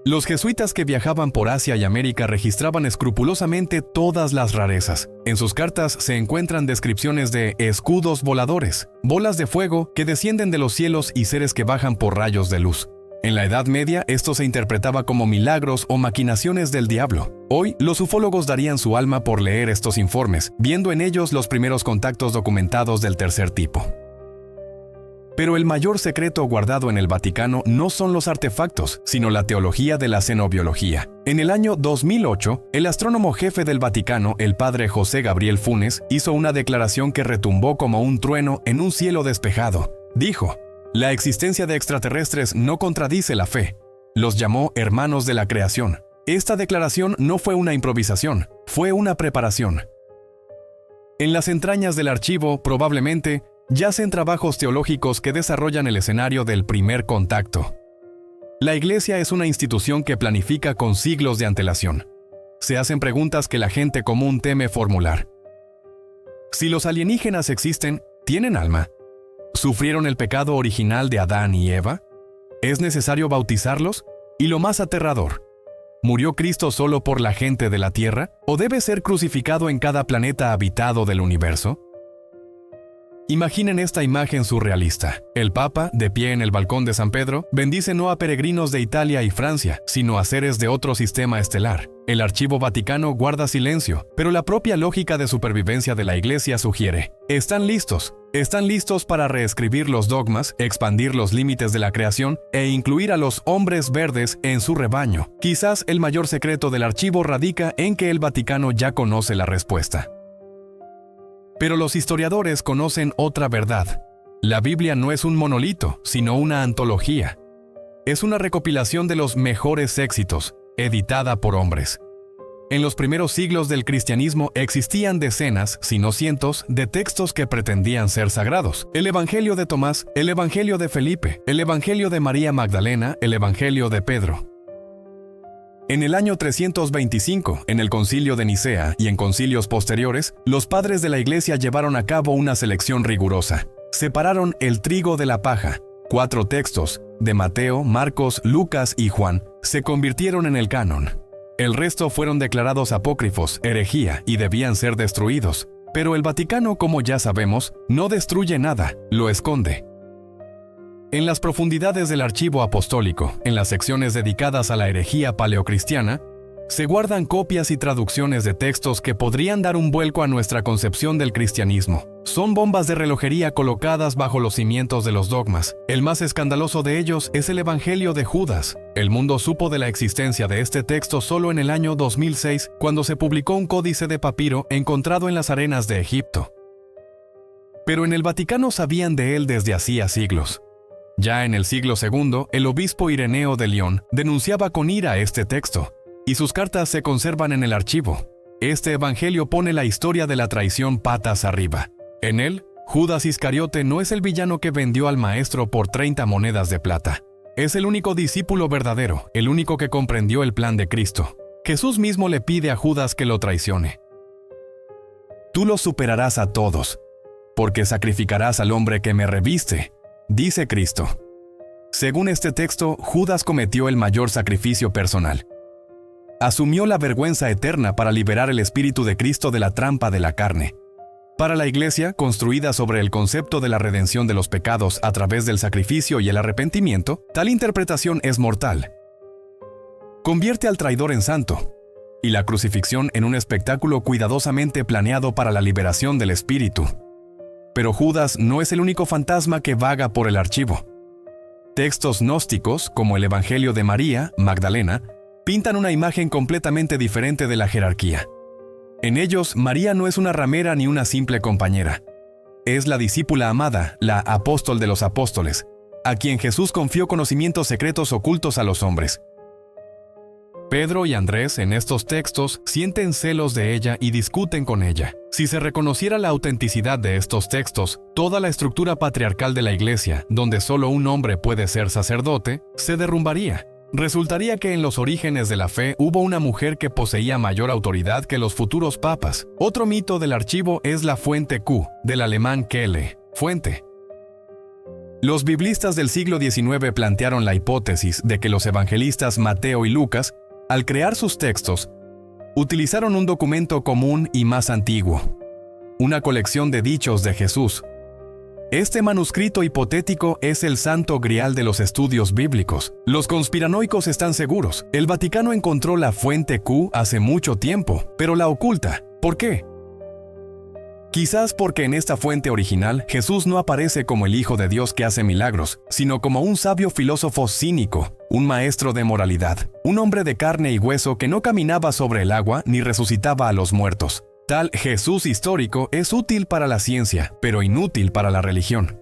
Los jesuitas que viajaban por Asia y América registraban escrupulosamente todas las rarezas. En sus cartas se encuentran descripciones de escudos voladores, bolas de fuego que descienden de los cielos y seres que bajan por rayos de luz. En la Edad Media, esto se interpretaba como milagros o maquinaciones del diablo. Hoy, los ufólogos darían su alma por leer estos informes, viendo en ellos los primeros contactos documentados del tercer tipo. Pero el mayor secreto guardado en el Vaticano no son los artefactos, sino la teología de la xenobiología. En el año 2008, el astrónomo jefe del Vaticano, el padre José Gabriel Funes, hizo una declaración que retumbó como un trueno en un cielo despejado. Dijo: la existencia de extraterrestres no contradice la fe. Los llamó hermanos de la creación. Esta declaración no fue una improvisación, fue una preparación. En las entrañas del archivo, probablemente, yacen trabajos teológicos que desarrollan el escenario del primer contacto. La Iglesia es una institución que planifica con siglos de antelación. Se hacen preguntas que la gente común teme formular. Si los alienígenas existen, ¿tienen alma? ¿Sufrieron el pecado original de Adán y Eva? ¿Es necesario bautizarlos? Y lo más aterrador, ¿murió Cristo solo por la gente de la Tierra? ¿O debe ser crucificado en cada planeta habitado del universo? Imaginen esta imagen surrealista. El Papa, de pie en el balcón de San Pedro, bendice no a peregrinos de Italia y Francia, sino a seres de otro sistema estelar. El Archivo Vaticano guarda silencio, pero la propia lógica de supervivencia de la Iglesia sugiere: están listos para reescribir los dogmas, expandir los límites de la creación e incluir a los hombres verdes en su rebaño. Quizás el mayor secreto del archivo radica en que el Vaticano ya conoce la respuesta. Pero los historiadores conocen otra verdad. La Biblia no es un monolito, sino una antología. Es una recopilación de los mejores éxitos, editada por hombres. En los primeros siglos del cristianismo existían decenas, si no cientos, de textos que pretendían ser sagrados. El Evangelio de Tomás, el Evangelio de Felipe, el Evangelio de María Magdalena, el Evangelio de Pedro. En el año 325, en el Concilio de Nicea y en concilios posteriores, los padres de la Iglesia llevaron a cabo una selección rigurosa. Separaron el trigo de la paja. 4 textos, de Mateo, Marcos, Lucas y Juan, se convirtieron en el canon. El resto fueron declarados apócrifos, herejía, y debían ser destruidos. Pero el Vaticano, como ya sabemos, no destruye nada, lo esconde. En las profundidades del archivo apostólico, en las secciones dedicadas a la herejía paleocristiana, se guardan copias y traducciones de textos que podrían dar un vuelco a nuestra concepción del cristianismo. Son bombas de relojería colocadas bajo los cimientos de los dogmas. El más escandaloso de ellos es el Evangelio de Judas. El mundo supo de la existencia de este texto solo en el año 2006, cuando se publicó un códice de papiro encontrado en las arenas de Egipto. Pero en el Vaticano sabían de él desde hacía siglos. Ya en el siglo II, el obispo Ireneo de León denunciaba con ira este texto, y sus cartas se conservan en el archivo. Este evangelio pone la historia de la traición patas arriba. En él, Judas Iscariote no es el villano que vendió al maestro por 30 monedas de plata. Es el único discípulo verdadero, el único que comprendió el plan de Cristo. Jesús mismo le pide a Judas que lo traicione. Tú los superarás a todos, porque sacrificarás al hombre que me reviste, dice Cristo. Según este texto, Judas cometió el mayor sacrificio personal. Asumió la vergüenza eterna para liberar el Espíritu de Cristo de la trampa de la carne. Para la Iglesia, construida sobre el concepto de la redención de los pecados a través del sacrificio y el arrepentimiento, tal interpretación es mortal. Convierte al traidor en santo, y la crucifixión en un espectáculo cuidadosamente planeado para la liberación del Espíritu. Pero Judas no es el único fantasma que vaga por el archivo. Textos gnósticos, como el Evangelio de María Magdalena, pintan una imagen completamente diferente de la jerarquía. En ellos, María no es una ramera ni una simple compañera. Es la discípula amada, la apóstol de los apóstoles, a quien Jesús confió conocimientos secretos ocultos a los hombres. Pedro y Andrés en estos textos sienten celos de ella y discuten con ella. Si se reconociera la autenticidad de estos textos, toda la estructura patriarcal de la Iglesia, donde solo un hombre puede ser sacerdote, se derrumbaría. Resultaría que en los orígenes de la fe hubo una mujer que poseía mayor autoridad que los futuros papas. Otro mito del archivo es la fuente Q, del alemán Quelle, fuente. Los biblistas del siglo XIX plantearon la hipótesis de que los evangelistas Mateo y Lucas, al crear sus textos, utilizaron un documento común y más antiguo, una colección de dichos de Jesús. Este manuscrito hipotético es el santo grial de los estudios bíblicos. Los conspiranoicos están seguros. El Vaticano encontró la fuente Q hace mucho tiempo, pero la oculta. ¿Por qué? Quizás porque en esta fuente original Jesús no aparece como el Hijo de Dios que hace milagros, sino como un sabio filósofo cínico, un maestro de moralidad, un hombre de carne y hueso que no caminaba sobre el agua ni resucitaba a los muertos. Tal Jesús histórico es útil para la ciencia, pero inútil para la religión.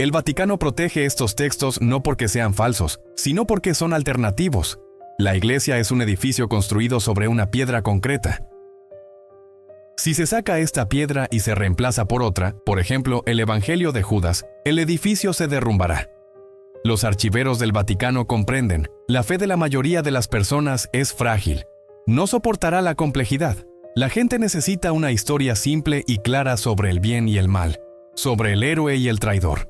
El Vaticano protege estos textos no porque sean falsos, sino porque son alternativos. La Iglesia es un edificio construido sobre una piedra concreta. Si se saca esta piedra y se reemplaza por otra, por ejemplo, el Evangelio de Judas, el edificio se derrumbará. Los archiveros del Vaticano comprenden, la fe de la mayoría de las personas es frágil. No soportará la complejidad. La gente necesita una historia simple y clara sobre el bien y el mal, sobre el héroe y el traidor.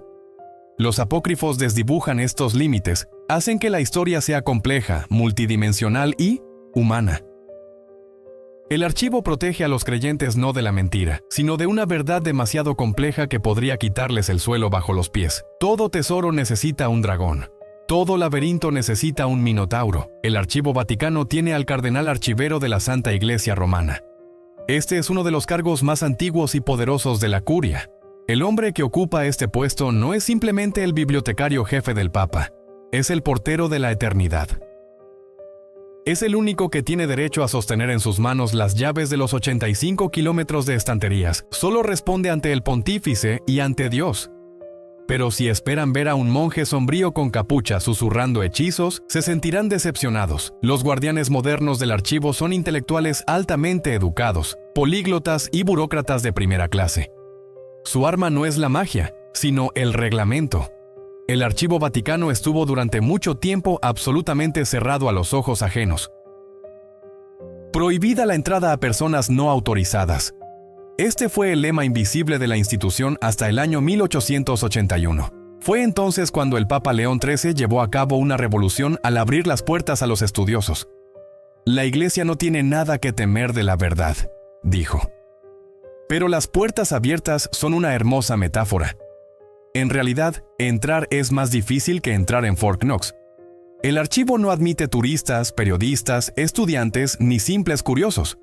Los apócrifos desdibujan estos límites, hacen que la historia sea compleja, multidimensional y humana. El archivo protege a los creyentes no de la mentira, sino de una verdad demasiado compleja que podría quitarles el suelo bajo los pies. Todo tesoro necesita un dragón. Todo laberinto necesita un minotauro. El Archivo Vaticano tiene al cardenal archivero de la Santa Iglesia Romana. Este es uno de los cargos más antiguos y poderosos de la curia. El hombre que ocupa este puesto no es simplemente el bibliotecario jefe del Papa, es el portero de la eternidad. Es el único que tiene derecho a sostener en sus manos las llaves de los 85 kilómetros de estanterías. Solo responde ante el pontífice y ante Dios. Pero si esperan ver a un monje sombrío con capucha susurrando hechizos, se sentirán decepcionados. Los guardianes modernos del archivo son intelectuales altamente educados, políglotas y burócratas de primera clase. Su arma no es la magia, sino el reglamento. El Archivo Vaticano estuvo durante mucho tiempo absolutamente cerrado a los ojos ajenos. Prohibida la entrada a personas no autorizadas. Este fue el lema invisible de la institución hasta el año 1881. Fue entonces cuando el Papa León XIII llevó a cabo una revolución al abrir las puertas a los estudiosos. La Iglesia no tiene nada que temer de la verdad, dijo. Pero las puertas abiertas son una hermosa metáfora. En realidad, entrar es más difícil que entrar en Fort Knox. El archivo no admite turistas, periodistas, estudiantes ni simples curiosos.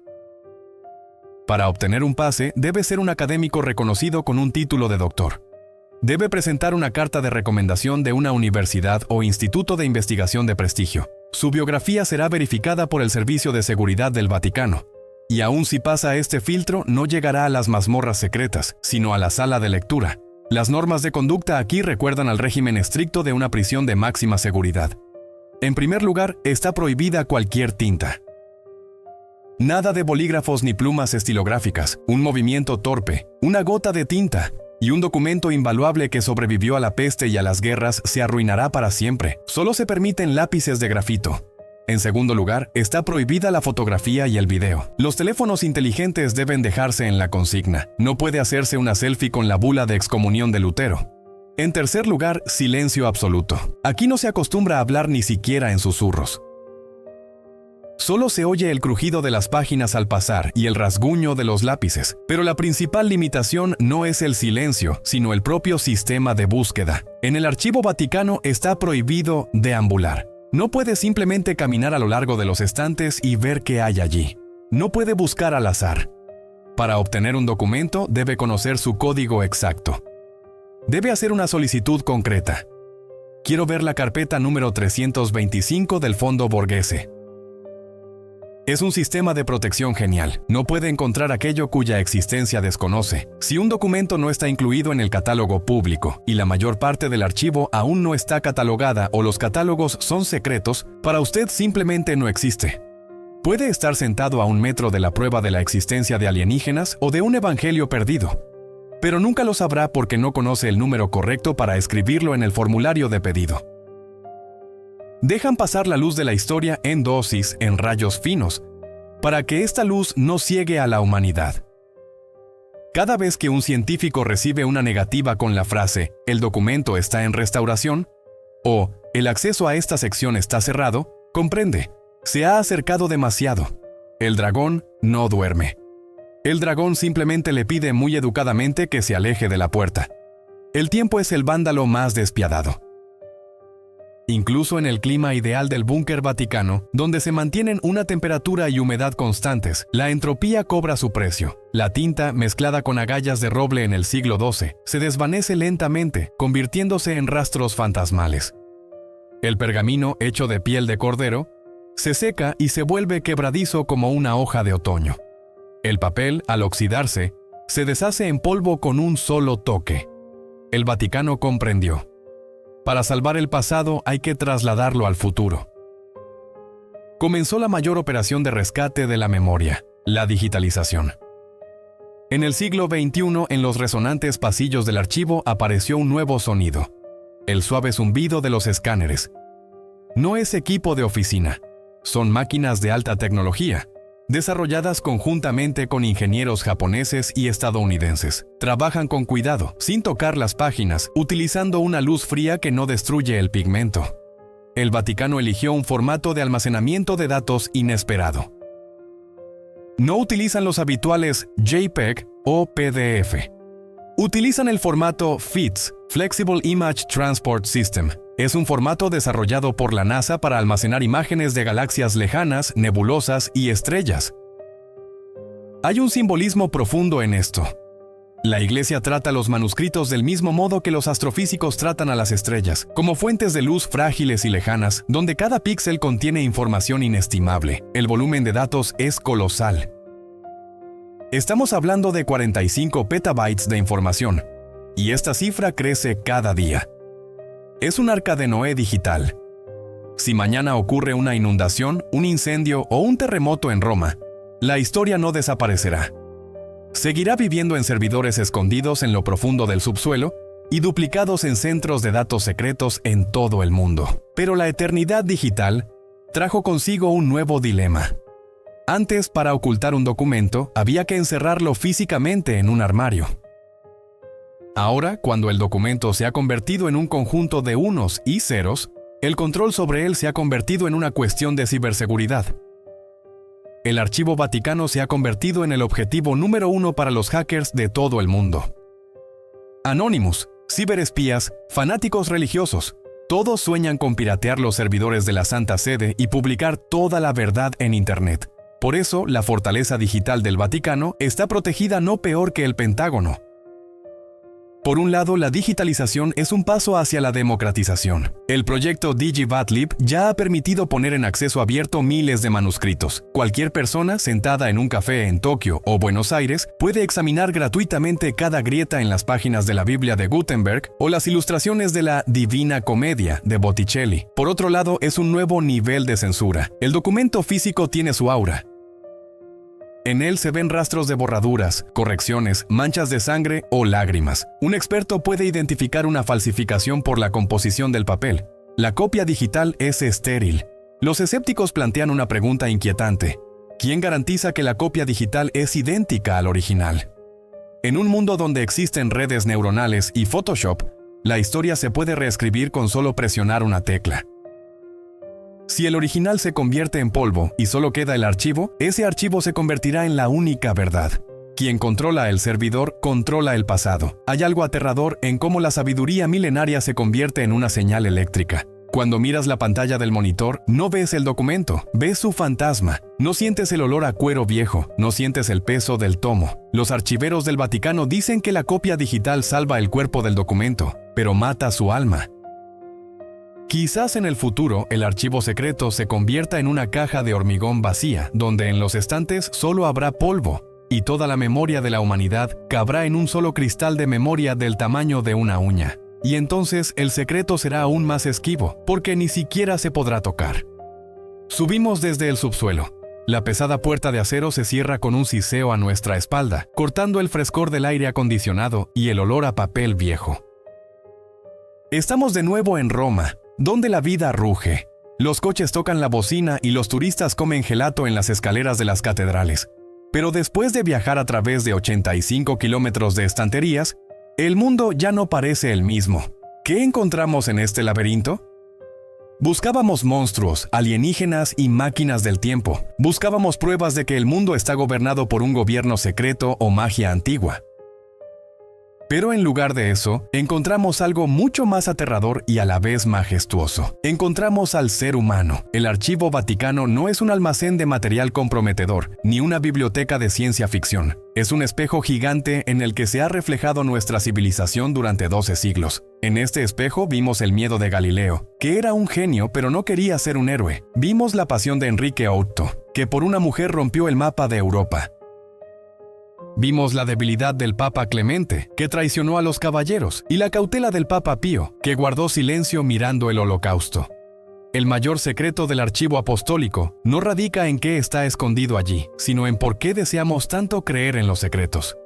Para obtener un pase, debe ser un académico reconocido con un título de doctor. Debe presentar una carta de recomendación de una universidad o instituto de investigación de prestigio. Su biografía será verificada por el Servicio de Seguridad del Vaticano. Y aun si pasa este filtro, no llegará a las mazmorras secretas, sino a la sala de lectura. Las normas de conducta aquí recuerdan al régimen estricto de una prisión de máxima seguridad. En primer lugar, está prohibida cualquier tinta. Nada de bolígrafos ni plumas estilográficas, un movimiento torpe, una gota de tinta y un documento invaluable que sobrevivió a la peste y a las guerras se arruinará para siempre. Solo se permiten lápices de grafito. En segundo lugar, está prohibida la fotografía y el video. Los teléfonos inteligentes deben dejarse en la consigna. No puede hacerse una selfie con la bula de excomunión de Lutero. En tercer lugar, silencio absoluto. Aquí no se acostumbra a hablar ni siquiera en susurros. Solo se oye el crujido de las páginas al pasar y el rasguño de los lápices, pero la principal limitación no es el silencio, sino el propio sistema de búsqueda. En el Archivo Vaticano está prohibido deambular. No puede simplemente caminar a lo largo de los estantes y ver qué hay allí. No puede buscar al azar. Para obtener un documento, debe conocer su código exacto. Debe hacer una solicitud concreta. Quiero ver la carpeta número 325 del Fondo Borghese. Es un sistema de protección genial. No puede encontrar aquello cuya existencia desconoce. Si un documento no está incluido en el catálogo público y la mayor parte del archivo aún no está catalogada o los catálogos son secretos, para usted simplemente no existe. Puede estar sentado a 1 metro de la prueba de la existencia de alienígenas o de un evangelio perdido, pero nunca lo sabrá porque no conoce el número correcto para escribirlo en el formulario de pedido. Dejan pasar la luz de la historia en dosis, en rayos finos, para que esta luz no ciegue a la humanidad. Cada vez que un científico recibe una negativa con la frase «el documento está en restauración» o «el acceso a esta sección está cerrado», comprende, se ha acercado demasiado. El dragón no duerme. El dragón simplemente le pide muy educadamente que se aleje de la puerta. El tiempo es el vándalo más despiadado. Incluso en el clima ideal del búnker vaticano, donde se mantienen una temperatura y humedad constantes, la entropía cobra su precio. La tinta, mezclada con agallas de roble en el siglo XII, se desvanece lentamente, convirtiéndose en rastros fantasmales. El pergamino, hecho de piel de cordero, se seca y se vuelve quebradizo como una hoja de otoño. El papel, al oxidarse, se deshace en polvo con un solo toque. El Vaticano comprendió. Para salvar el pasado hay que trasladarlo al futuro. Comenzó la mayor operación de rescate de la memoria, la digitalización. En el siglo XXI, en los resonantes pasillos del archivo apareció un nuevo sonido, el suave zumbido de los escáneres. No es equipo de oficina, son máquinas de alta tecnología, desarrolladas conjuntamente con ingenieros japoneses y estadounidenses. Trabajan con cuidado, sin tocar las páginas, utilizando una luz fría que no destruye el pigmento. El Vaticano eligió un formato de almacenamiento de datos inesperado. No utilizan los habituales JPEG o PDF. Utilizan el formato FITS, Flexible Image Transport System. Es un formato desarrollado por la NASA para almacenar imágenes de galaxias lejanas, nebulosas y estrellas. Hay un simbolismo profundo en esto. La Iglesia trata los manuscritos del mismo modo que los astrofísicos tratan a las estrellas, como fuentes de luz frágiles y lejanas, donde cada píxel contiene información inestimable. El volumen de datos es colosal. Estamos hablando de 45 petabytes de información. y esta cifra crece cada día. Es un arca de Noé digital. Si mañana ocurre una inundación, un incendio o un terremoto en Roma, la historia no desaparecerá. Seguirá viviendo en servidores escondidos en lo profundo del subsuelo y duplicados en centros de datos secretos en todo el mundo. Pero la eternidad digital trajo consigo un nuevo dilema. Antes, para ocultar un documento, había que encerrarlo físicamente en un armario. Ahora, cuando el documento se ha convertido en un conjunto de unos y ceros, el control sobre él se ha convertido en una cuestión de ciberseguridad. El Archivo Vaticano se ha convertido en el objetivo número 1 para los hackers de todo el mundo. Anonymous, ciberespías, fanáticos religiosos, todos sueñan con piratear los servidores de la Santa Sede y publicar toda la verdad en Internet. Por eso, la fortaleza digital del Vaticano está protegida no peor que el Pentágono. Por un lado, la digitalización es un paso hacia la democratización. El proyecto DigiVatlib ya ha permitido poner en acceso abierto miles de manuscritos. Cualquier persona sentada en un café en Tokio o Buenos Aires puede examinar gratuitamente cada grieta en las páginas de la Biblia de Gutenberg o las ilustraciones de la Divina Comedia de Botticelli. Por otro lado, es un nuevo nivel de censura. El documento físico tiene su aura. En él se ven rastros de borraduras, correcciones, manchas de sangre o lágrimas. Un experto puede identificar una falsificación por la composición del papel. La copia digital es estéril. Los escépticos plantean una pregunta inquietante. ¿Quién garantiza que la copia digital es idéntica al original? En un mundo donde existen redes neuronales y Photoshop, la historia se puede reescribir con solo presionar una tecla. Si el original se convierte en polvo y solo queda el archivo, ese archivo se convertirá en la única verdad. Quien controla el servidor, controla el pasado. Hay algo aterrador en cómo la sabiduría milenaria se convierte en una señal eléctrica. Cuando miras la pantalla del monitor, no ves el documento, ves su fantasma. No sientes el olor a cuero viejo, no sientes el peso del tomo. Los archiveros del Vaticano dicen que la copia digital salva el cuerpo del documento, pero mata su alma. Quizás en el futuro el archivo secreto se convierta en una caja de hormigón vacía, donde en los estantes solo habrá polvo, y toda la memoria de la humanidad cabrá en un solo cristal de memoria del tamaño de una uña. Y entonces el secreto será aún más esquivo, porque ni siquiera se podrá tocar. Subimos desde el subsuelo. La pesada puerta de acero se cierra con un siseo a nuestra espalda, cortando el frescor del aire acondicionado y el olor a papel viejo. Estamos de nuevo en Roma, donde la vida ruge. Los coches tocan la bocina y los turistas comen gelato en las escaleras de las catedrales. Pero después de viajar a través de 85 kilómetros de estanterías, el mundo ya no parece el mismo. ¿Qué encontramos en este laberinto? Buscábamos monstruos, alienígenas y máquinas del tiempo. Buscábamos pruebas de que el mundo está gobernado por un gobierno secreto o magia antigua. Pero en lugar de eso, encontramos algo mucho más aterrador y a la vez majestuoso. Encontramos al ser humano. El Archivo Vaticano no es un almacén de material comprometedor, ni una biblioteca de ciencia ficción. Es un espejo gigante en el que se ha reflejado nuestra civilización durante 12 siglos. En este espejo vimos el miedo de Galileo, que era un genio pero no quería ser un héroe. Vimos la pasión de Enrique VIII, que por una mujer rompió el mapa de Europa. Vimos la debilidad del Papa Clemente, que traicionó a los caballeros, y la cautela del Papa Pío, que guardó silencio mirando el Holocausto. El mayor secreto del archivo apostólico no radica en qué está escondido allí, sino en por qué deseamos tanto creer en los secretos.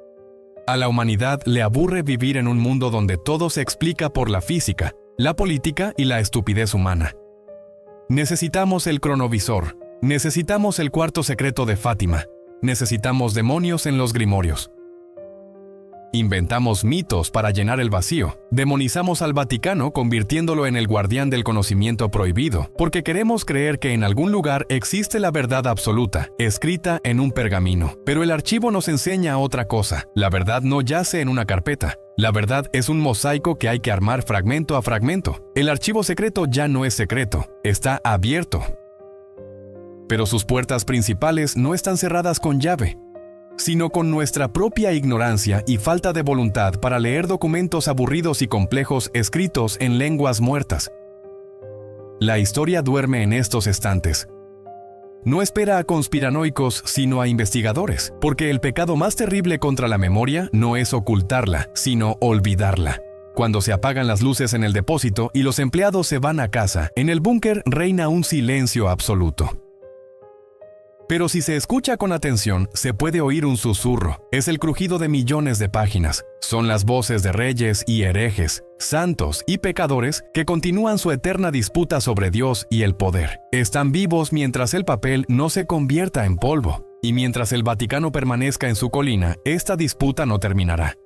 A la humanidad le aburre vivir en un mundo donde todo se explica por la física, la política y la estupidez humana. Necesitamos el cronovisor, necesitamos el cuarto secreto de Fátima, necesitamos demonios en los grimorios. Inventamos mitos para llenar el vacío. Demonizamos al Vaticano convirtiéndolo en el guardián del conocimiento prohibido, porque queremos creer que en algún lugar existe la verdad absoluta, escrita en un pergamino. Pero el archivo nos enseña otra cosa. La verdad no yace en una carpeta. La verdad es un mosaico que hay que armar fragmento a fragmento. El archivo secreto ya no es secreto, está abierto. Pero sus puertas principales no están cerradas con llave, sino con nuestra propia ignorancia y falta de voluntad para leer documentos aburridos y complejos escritos en lenguas muertas. La historia duerme en estos estantes. no espera a conspiranoicos sino a investigadores, porque el pecado más terrible contra la memoria no es ocultarla, sino olvidarla. Cuando se apagan las luces en el depósito y los empleados se van a casa, en el búnker reina un silencio absoluto. Pero si se escucha con atención, se puede oír un susurro. Es el crujido de millones de páginas. Son las voces de reyes y herejes, santos y pecadores que continúan su eterna disputa sobre Dios y el poder. Están vivos mientras el papel no se convierta en polvo. Y mientras el Vaticano permanezca en su colina, esta disputa no terminará.